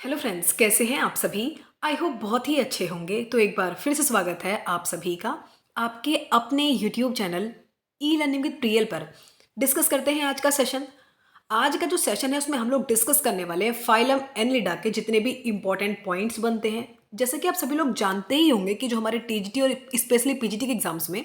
Hello friends, कैसे हैं आप सभी। आई होप बहुत ही अच्छे होंगे। तो एक बार फिर से स्वागत है आप सभी का आपके अपने YouTube channel e learning with Priyal पर। डिस्कस करते हैं आज का सेशन। आज का जो सेशन है उसमें हम लोग डिस्कस करने वाले हैं फाइलम एनलिडा के जितने भी इंपॉर्टेंट पॉइंट्स बनते हैं। जैसे कि आप सभी लोग जानते ही होंगे कि जो हमारे टीजीटी और स्पेशली पीजीटी के एग्जाम्स में,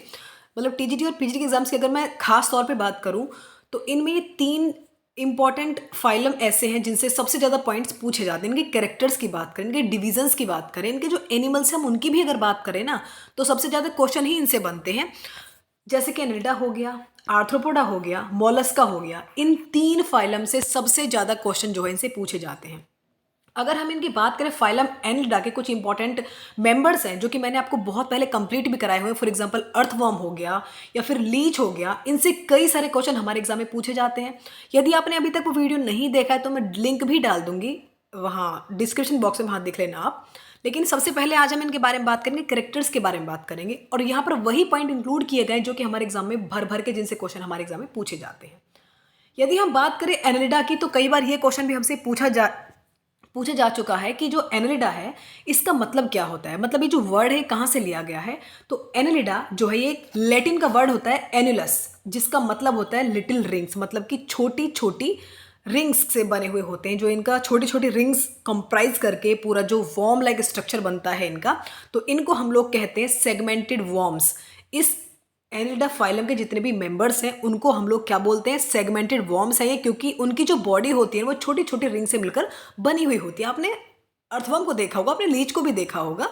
मतलब टीजीटी और पीजीटी के एग्जाम्स की अगर मैं खास तौर पे बात करूं तो इनमें ये तीन इंपॉर्टेंट फाइलम ऐसे हैं जिनसे सबसे ज़्यादा पॉइंट्स पूछे जाते हैं। इनके कैरेक्टर्स की बात करें, इनके डिविजन्स की बात करें, इनके जो एनिमल्स हैं हम उनकी भी अगर बात करें ना तो सबसे ज़्यादा क्वेश्चन ही इनसे बनते हैं। जैसे कि एनिलिडा हो गया, आर्थ्रोपोडा हो गया, मोलस्का हो गया, इन तीन फाइलम से सबसे ज़्यादा क्वेश्चन जो है इनसे पूछे जाते हैं। अगर हम इनकी बात करें फाइलम एनलिडा के कुछ इंपॉर्टेंट मेंबर्स हैं जो कि मैंने आपको बहुत पहले कंप्लीट भी कराए हुए हैं। फॉर एग्जांपल अर्थवर्म हो गया या फिर लीच हो गया, इनसे कई सारे क्वेश्चन हमारे एग्जाम में पूछे जाते हैं। यदि आपने अभी तक वो वीडियो नहीं देखा है तो मैं लिंक भी डाल दूंगी वहाँ डिस्क्रिप्शन बॉक्स में, वहाँ देख लेना आप। लेकिन सबसे पहले आज हम इनके बारे में बात करेंगे, करेक्टर्स के बारे में बात करेंगे, और यहाँ पर वही पॉइंट इंक्लूड किए गए जो कि हमारे एग्जाम में भर भर के जिनसे क्वेश्चन हमारे एग्जाम में पूछे जाते हैं। यदि हम बात करें एनलिडा की तो कई बार ये क्वेश्चन भी हमसे पूछा जा चुका है कि जो एनलिडा है इसका मतलब क्या होता है, मतलब ये जो वर्ड है कहाँ से लिया गया है। तो एनलिडा जो है ये लैटिन का वर्ड होता है एनुलस, जिसका मतलब होता है लिटिल रिंग्स, मतलब कि छोटी छोटी रिंग्स से बने हुए होते हैं। जो इनका छोटी छोटी रिंग्स कंप्राइज करके पूरा जो वॉर्म लाइक स्ट्रक्चर बनता है इनका, तो इनको हम लोग कहते हैं सेगमेंटेड वॉर्म्स। इस एनिलिडा फाइलम के जितने भी मेंबर्स हैं उनको हम लोग क्या बोलते हैं, सेगमेंटेड वॉर्म्स है ये, क्योंकि उनकी जो बॉडी होती है वो छोटी छोटी रिंग से मिलकर बनी हुई होती है। आपने अर्थवर्म को देखा होगा, आपने लीच को भी देखा होगा।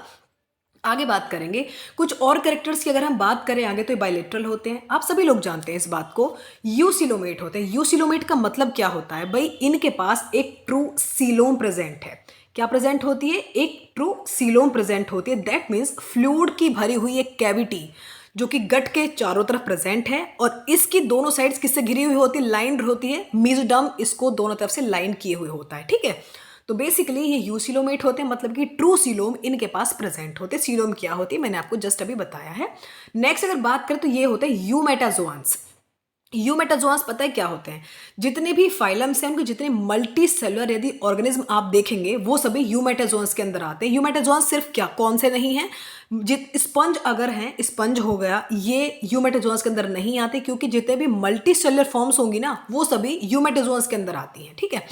आगे बात करेंगे कुछ और कैरेक्टर्स की। अगर हम बात करें आगे तो बायलेटरल होते हैं, आप सभी लोग जानते हैं इस बात को। यूसिलोमेट होते हैं। यूसिलोमेट का मतलब क्या होता है भाई, इनके पास एक ट्रू सीलोम प्रेजेंट है। क्या प्रेजेंट होती है, एक ट्रू सीलोम प्रेजेंट होती है। दैट मीन्स फ्लूइड की भरी हुई एक कैविटी जो कि गट के चारों तरफ प्रेजेंट है, और इसकी दोनों साइड्स किससे घिरी हुई होती है, लाइंड होती है। मीजोडर्म इसको दोनों तरफ से लाइन किए हुए होता है, ठीक है। तो बेसिकली ये यूसिलोमेट होते हैं, मतलब कि ट्रू सीलोम इनके पास प्रेजेंट होते हैं। सीलोम क्या होती है मैंने आपको जस्ट अभी बताया है। नेक्स्ट अगर बात करें तो ये होते हैं यूमेटाजोआंस। यूमेटाजोआंस पता है क्या होते हैं, जितने भी फाइलम्स हैं उनके जितने मल्टी सेलुलर यदि ऑर्गेनिज्म आप देखेंगे वो सभी यूमेटाजोआंस के अंदर आते हैं। यूमेटाजोआंस सिर्फ क्या कौन से नहीं हैं, स्पंज अगर हैं, स्पंज हो गया, ये यूमेटाजोआंस के अंदर नहीं आते, क्योंकि जितने भी मल्टी सेलुलर फॉर्म्स होंगी ना वो सभी यूमेटाजोआंस के अंदर आती हैं, ठीक है।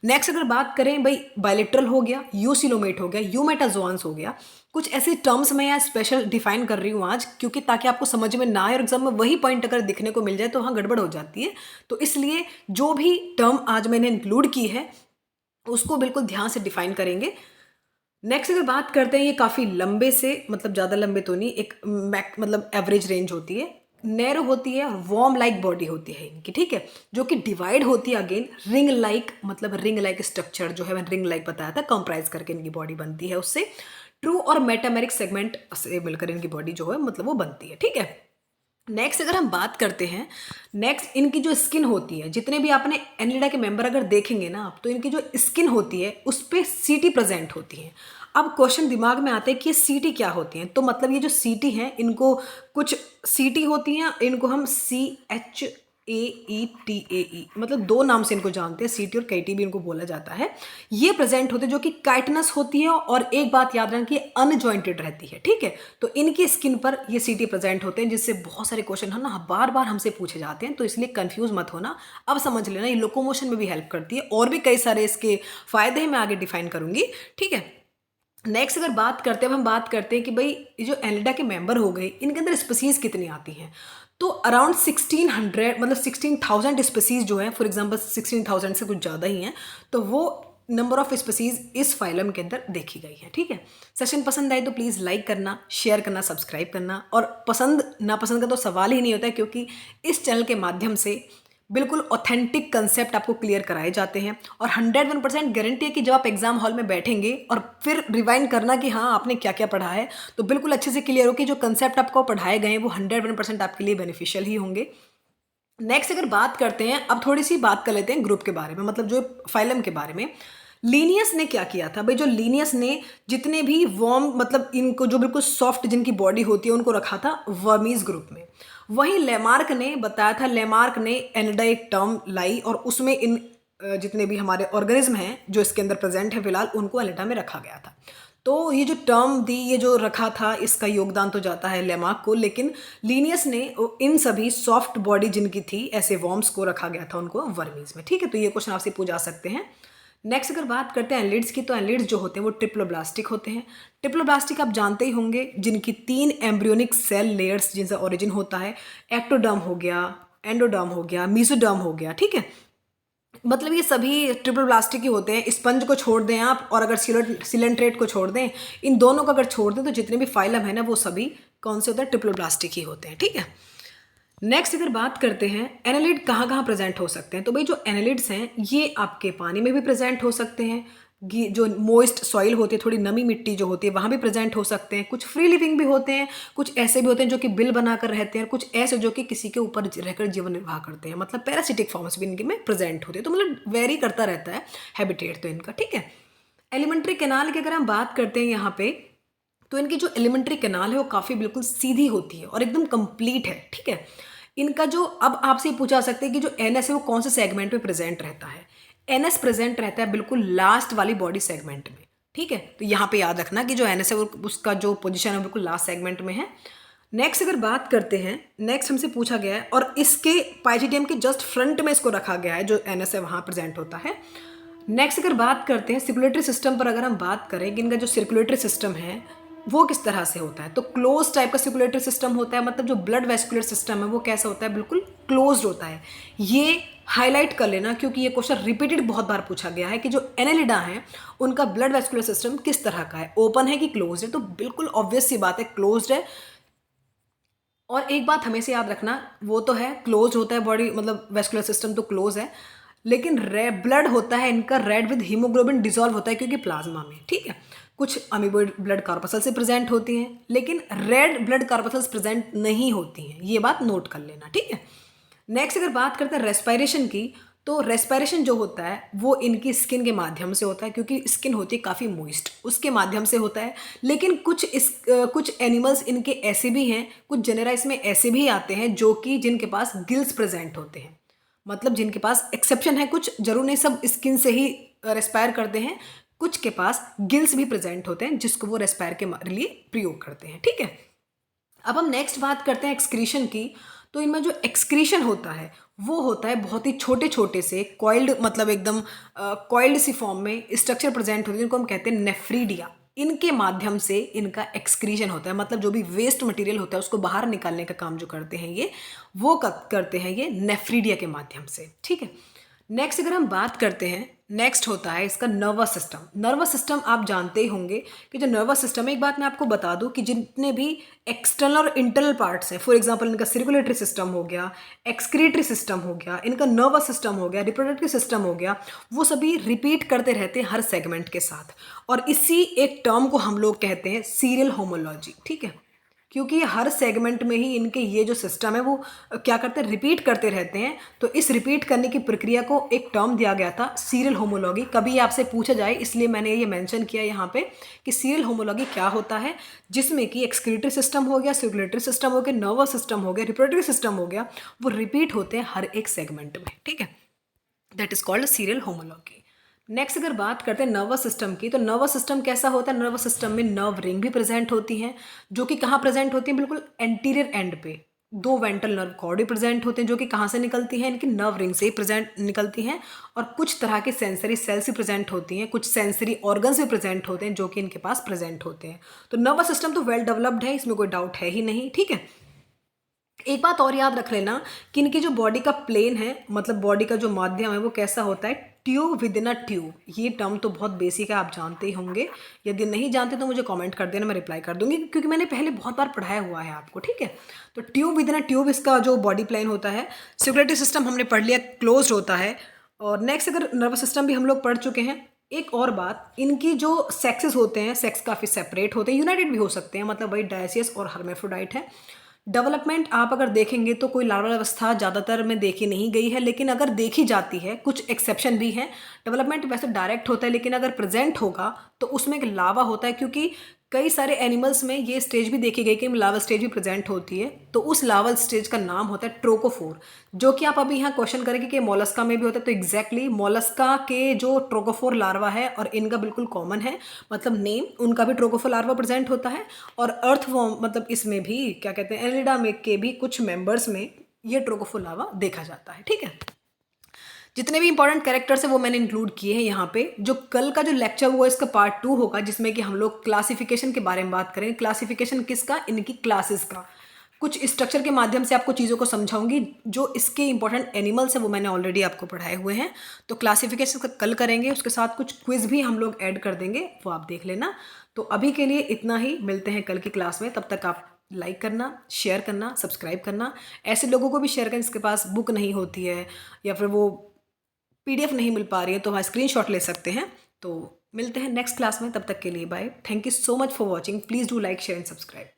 नेक्स्ट अगर बात करें भाई, बायलेटरल हो गया, यूसिलोमेट हो गया, यूमेटाजोआंस हो गया। कुछ ऐसे टर्म्स मैं यहाँ स्पेशल डिफाइन कर रही हूँ आज, क्योंकि ताकि आपको समझ में ना आए और एग्जाम में वही पॉइंट अगर दिखने को मिल जाए तो वहाँ गड़बड़ हो जाती है। तो इसलिए जो भी टर्म आज मैंने इंक्लूड की है उसको बिल्कुल ध्यान से डिफाइन करेंगे। नेक्स्ट अगर बात करते हैं, ये काफ़ी लंबे से, मतलब ज़्यादा लंबे तो नहीं, एक मतलब एवरेज रेंज होती है, नैरो होती है, वॉर्म लाइक बॉडी होती है इनकी, ठीक है, जो कि डिवाइड होती है अगेन रिंग लाइक, मतलब रिंग लाइक स्ट्रक्चर जो है मैंने रिंग लाइक बताया था, कंप्राइज करके इनकी बॉडी बनती है। उससे ट्रू और मेटामेरिक सेगमेंट से मिलकर इनकी बॉडी जो है मतलब वो बनती है, ठीक है। नेक्स्ट अगर हम बात करते हैं, नेक्स्ट इनकी जो स्किन होती है, जितने भी आपने एनलिडा के मेंबर अगर देखेंगे ना आप, तो इनकी जो स्किन होती है उस पर सीटी प्रेजेंट होती है। अब क्वेश्चन दिमाग में आते हैं कि ये सीटी क्या होती हैं, तो मतलब ये जो सीटी हैं इनको कुछ सीटी होती हैं, इनको हम CHAETAE मतलब दो नाम से इनको जानते हैं, सीटी और कैटी भी इनको बोला जाता है। ये प्रेजेंट होते हैं जो कि काइटनस होती है, और एक बात याद रखना कि अनजॉइंटेड रहती है, ठीक है। तो इनकी स्किन पर ये सीटी प्रेजेंट होते हैं, जिससे बहुत सारे क्वेश्चन है ना बार बार हमसे पूछे जाते हैं, तो इसलिए कंफ्यूज मत होना। अब समझ लेना ये लोकोमोशन में भी हेल्प करती है, और भी कई सारे इसके फायदे हैं, मैं आगे डिफाइन करूंगी, ठीक है। नेक्स्ट अगर बात करते हैं, हम बात करते हैं कि भाई ये जो एनलिडा के मेंबर हो गए इनके अंदर स्पीसीज कितनी आती हैं, तो अराउंड 1600 मतलब 16,000 स्पीसीज जो है, फॉर एग्जांपल 16,000 से कुछ ज़्यादा ही हैं, तो वो नंबर ऑफ स्पीसीज इस फाइलम के अंदर देखी गई है, ठीक है। सेशन पसंद आए तो प्लीज़ लाइक करना, शेयर करना, सब्सक्राइब करना, और पसंद नापसंद का तो सवाल ही नहीं होता है, क्योंकि इस चैनल के माध्यम से बिल्कुल ऑथेंटिक कंसेप्ट आपको क्लियर कराए जाते हैं, और 101% गारंटी है कि जब आप एग्जाम हॉल में बैठेंगे और फिर रिवाइंड करना कि हाँ आपने क्या क्या पढ़ा है, तो बिल्कुल अच्छे से क्लियर हो कि जो कंसेप्ट आपको पढ़ाए गए हैं वो 101% आपके लिए बेनिफिशियल ही होंगे। नेक्स्ट अगर बात करते हैं, अब थोड़ी सी बात कर लेते हैं ग्रुप के बारे में, मतलब जो फाइलम के बारे में। लीनियस ने क्या किया था भाई, जो लीनियस ने जितने भी वॉर्म, मतलब इनको जो बिल्कुल सॉफ्ट जिनकी बॉडी होती है उनको रखा था वर्मीज ग्रुप में। वहीं लेमार्क ने बताया था, लेमार्क ने एनलिडा एक टर्म लाई और उसमें इन जितने भी हमारे ऑर्गेनिज्म हैं जो इसके अंदर प्रेजेंट है फिलहाल, उनको एनेलिडा में रखा गया था। तो ये जो टर्म दी, ये जो रखा था, इसका योगदान तो जाता है लेमार्क को, लेकिन लिनियस ने इन सभी सॉफ्ट बॉडी जिनकी थी ऐसे वॉर्म्स को रखा गया था उनको वर्मीज में। ठीक है, तो ये क्वेश्चन आपसे पूछा सकते हैं। नेक्स्ट अगर बात करते हैं एनलिड्स की, तो एनलिड्स जो होते हैं वो ट्रिप्लोब्लास्टिक होते हैं। ट्रिप्लोब्लास्टिक आप जानते ही होंगे, जिनकी 3 एम्ब्रियोनिक सेल लेयर्स जिनसे ओरिजिन होता है। एक्टोडर्म हो गया, एंडोडर्म हो गया, मेसोडर्म हो गया। ठीक है, मतलब ये सभी ट्रिप्लोब्लास्टिक ही होते हैं। स्पंज को छोड़ दें आप, और अगर सिलेंट्रेट को छोड़ दें, इन दोनों को अगर छोड़ दें तो जितने भी फाइलम है ना वो सभी कौन से होते हैं, ट्रिप्लोब्लास्टिक ही होते हैं। ठीक है, नेक्स्ट अगर बात करते हैं एनालिड कहाँ कहाँ प्रेजेंट हो सकते हैं, तो भाई जो एनालिड्स हैं ये आपके पानी में भी प्रेजेंट हो सकते हैं, जो मोइस्ट सॉइल होती है, थोड़ी नमी मिट्टी जो होती है वहाँ भी प्रेजेंट हो सकते हैं। कुछ फ्री लिविंग भी होते हैं, कुछ ऐसे भी होते हैं जो कि बिल बनाकर रहते हैं, कुछ ऐसे जो कि किसी के ऊपर रहकर जीवन निर्वाह करते हैं, मतलब पैरासिटिक फॉर्म्स भी इनके में प्रेजेंट होते हैं। तो मतलब वेरी करता रहता है हैबिटेट तो इनका। ठीक है, एलिमेंट्री कैनाल की अगर हम बात करते हैं यहाँ पे, तो इनकी जो एलिमेंट्री कैनाल है वो काफ़ी बिल्कुल सीधी होती है और एकदम कंप्लीट है। ठीक है, इनका जो, अब आपसे पूछा सकते हैं कि जो एनएस है वो कौन से सेगमेंट में प्रेजेंट रहता है। एनएस प्रेजेंट रहता है बिल्कुल लास्ट वाली बॉडी सेगमेंट में। ठीक है, तो यहाँ पे याद रखना कि जो एनएस है वो उसका जो पोजीशन है बिल्कुल लास्ट सेगमेंट में है। नेक्स्ट अगर बात करते हैं, नेक्स्ट हमसे पूछा गया है और इसके पाइजिडियम के जस्ट फ्रंट में इसको रखा गया है, जो एनएस है वहाँ प्रेजेंट होता है। नेक्स्ट अगर बात करते हैं सर्कुलेटरी सिस्टम पर, अगर हम बात करें कि इनका जो सर्कुलेटरी सिस्टम है वो किस तरह से होता है, तो क्लोज टाइप का सर्कुलेटरी सिस्टम होता है। मतलब जो ब्लड वेस्कुलर सिस्टम है वो कैसा होता है, बिल्कुल क्लोज्ड होता है। ये हाईलाइट कर लेना क्योंकि ये क्वेश्चन रिपीटेड बहुत बार पूछा गया है कि जो एनेलिडा है उनका ब्लड वेस्कुलर सिस्टम किस तरह का है, ओपन है कि क्लोज है। तो बिल्कुल ऑब्वियस सी बात है, क्लोज्ड है। और एक बात हमेशा याद रखना, वो तो है क्लोज होता है बॉडी, मतलब वेस्कुलर सिस्टम तो क्लोज है, लेकिन ब्लड होता है इनका रेड विद हीमोग्लोबिन डिजॉल्व होता है क्योंकि प्लाज्मा में। ठीक है, कुछ अमीबोइड ब्लड कॉर्पसल से प्रेजेंट होती हैं, लेकिन रेड ब्लड कॉर्पसल्स प्रेजेंट नहीं होती हैं, ये बात नोट कर लेना। ठीक है, नेक्स्ट अगर बात करते हैं रेस्पिरेशन की, तो रेस्पिरेशन जो होता है वो इनकी स्किन के माध्यम से होता है, क्योंकि स्किन होती है काफ़ी मॉइस्ट, उसके माध्यम से होता है। लेकिन कुछ एनिमल्स इनके ऐसे भी हैं, कुछ जेनेरा इसमें ऐसे भी आते हैं जो कि जिनके पास गिल्स प्रेजेंट होते हैं, मतलब जिनके पास एक्सेप्शन है, कुछ जरूर नहीं सब स्किन से ही रेस्पायर करते हैं, कुछ के पास गिल्स भी प्रेजेंट होते हैं जिसको वो रेस्पायर के लिए प्रयोग करते हैं। ठीक है, अब हम नेक्स्ट बात करते हैं एक्सक्रीशन की। तो इनमें जो एक्सक्रीशन होता है वो होता है बहुत ही छोटे छोटे से कॉइल्ड, मतलब एकदम कॉइल्ड सी फॉर्म में स्ट्रक्चर प्रेजेंट होती है, जिनको हम कहते हैं नेफ्रीडिया। इनके माध्यम से इनका एक्सक्रीशन होता है, मतलब जो भी वेस्ट मटेरियल होता है उसको बाहर निकालने का काम जो करते हैं ये, वो करते हैं ये नेफ्रीडिया के माध्यम से। ठीक है, नेक्स्ट अगर हम बात करते हैं, नेक्स्ट होता है इसका नर्वस सिस्टम। नर्वस सिस्टम आप जानते ही होंगे कि जो नर्वस सिस्टम है, एक बात मैं आपको बता दूं कि जितने भी एक्सटर्नल और इंटरनल पार्ट्स हैं, फॉर एग्जांपल इनका सर्कुलेटरी सिस्टम हो गया, एक्सक्रीटरी सिस्टम हो गया, इनका नर्वस सिस्टम हो गया, रिप्रोडक्टिव सिस्टम हो गया, वो सभी रिपीट करते रहते हैं हर सेगमेंट के साथ। और इसी एक टर्म को हम लोग कहते हैं सीरियल होमोलॉजी। ठीक है, क्योंकि हर सेगमेंट में ही इनके ये जो सिस्टम है वो क्या करते हैं, रिपीट करते रहते हैं। तो इस रिपीट करने की प्रक्रिया को एक टर्म दिया गया था सीरियल होमोलॉगी। कभी आपसे पूछा जाए इसलिए मैंने ये मेंशन किया यहाँ पे कि सीरियल होमोलॉगी क्या होता है, जिसमें कि एक्सक्रीटरी सिस्टम हो गया, सर्कुलेटरी सिस्टम हो गया, नर्वस सिस्टम हो गया, रिप्रोडक्टिव सिस्टम हो गया, वो रिपीट होते हैं हर एक सेगमेंट में। ठीक है, that is called serial homology. Next अगर बात करते हैं नर्वस सिस्टम की, तो नर्वस सिस्टम कैसा होता है, नर्वस सिस्टम में नर्व रिंग भी प्रेजेंट होती हैं, जो कि कहाँ प्रेजेंट होती हैं, बिल्कुल एंटीरियर एंड पे। 2 वेंट्रल नर्व कॉर्ड भी प्रेजेंट होते हैं, जो कि कहाँ से निकलती हैं, इनकी नर्व रिंग से ही प्रेजेंट निकलती हैं। और कुछ तरह के सेंसरी सेल्स भी प्रेजेंट होती हैं, कुछ सेंसरी ऑर्गन्स भी प्रेजेंट होते हैं जो कि इनके पास प्रेजेंट होते हैं। तो नर्वस सिस्टम तो वेल डेवलप्ड है, इसमें कोई डाउट है ही नहीं। ठीक है, एक बात और याद रख लेना कि इनकी जो बॉडी का प्लेन है, मतलब बॉडी का जो माध्यम है वो कैसा होता है, tube with in a tube. ये टर्म तो बहुत बेसिक है, आप जानते ही होंगे। यदि नहीं जानते तो मुझे कमेंट कर देना, मैं रिप्लाई कर दूंगी, क्योंकि मैंने पहले बहुत बार पढ़ाया हुआ है आपको। ठीक है, तो tube with in a tube इसका जो बॉडी प्लेन होता है। सर्कुलेटरी सिस्टम हमने पढ़ लिया, क्लोज होता है। और नेक्स्ट अगर नर्वस सिस्टम भी हम लोग पढ़ चुके हैं। एक और बात, इनकी जो सेक्सेस होते हैं, सेक्स काफ़ी सेपरेट होते हैं, यूनाइटेड भी हो सकते हैं, मतलब वही डायसियस और हर्मेफ्रोडाइट है। डेवलपमेंट आप अगर देखेंगे तो कोई लार्वल अवस्था ज़्यादातर में देखी नहीं गई है, लेकिन अगर देखी जाती है, कुछ एक्सेप्शन भी हैं। डेवलपमेंट वैसे डायरेक्ट होता है, लेकिन अगर प्रेजेंट होगा तो उसमें एक लावा होता है, क्योंकि कई सारे एनिमल्स में ये स्टेज भी देखी गई कि लार्वल स्टेज भी प्रेजेंट होती है, तो उस लार्वल स्टेज का नाम होता है ट्रोकोफोर, जो कि आप अभी यहाँ क्वेश्चन करेंगे कि मोलस्का में भी होता है, तो एग्जैक्टली मोलस्का के जो ट्रोकोफोर लार्वा है और इनका बिल्कुल कॉमन है, मतलब नेम उनका भी ट्रोकोफोर लार्वा प्रेजेंट होता है। और अर्थवॉर्म मतलब इसमें भी क्या कहते हैं, एनिलिडा में के भी कुछ मेंबर्स में ये ट्रोकोफोर लार्वा देखा जाता है। ठीक है, जितने भी इंपॉर्टेंट कैरेक्टर्स हैं वो मैंने इंक्लूड किए हैं यहाँ पे। जो कल का जो लेक्चर हुआ इसका पार्ट 2 होगा, जिसमें कि हम लोग क्लासिफिकेशन के बारे में बात करेंगे। क्लासिफिकेशन किसका, इनकी क्लासेस का। कुछ स्ट्रक्चर के माध्यम से आपको चीज़ों को समझाऊंगी। जो इसके इंपॉर्टेंट एनिमल्स हैं वो मैंने ऑलरेडी आपको पढ़ाए हुए हैं, तो क्लासिफिकेशन का कल करेंगे। उसके साथ कुछ क्विज भी हम लोग ऐड कर देंगे, वो आप देख लेना। तो अभी के लिए इतना ही, मिलते हैं कल की क्लास में। तब तक आप लाइक करना, शेयर करना, सब्सक्राइब करना। ऐसे लोगों को भी शेयर करें जिसके पास बुक नहीं होती है या फिर वो पीडीएफ नहीं मिल पा रही है, तो वहाँ स्क्रीनशॉट ले सकते हैं। तो मिलते हैं नेक्स्ट क्लास में, तब तक के लिए bye. Thank you so much for watching. Please do like, share and subscribe.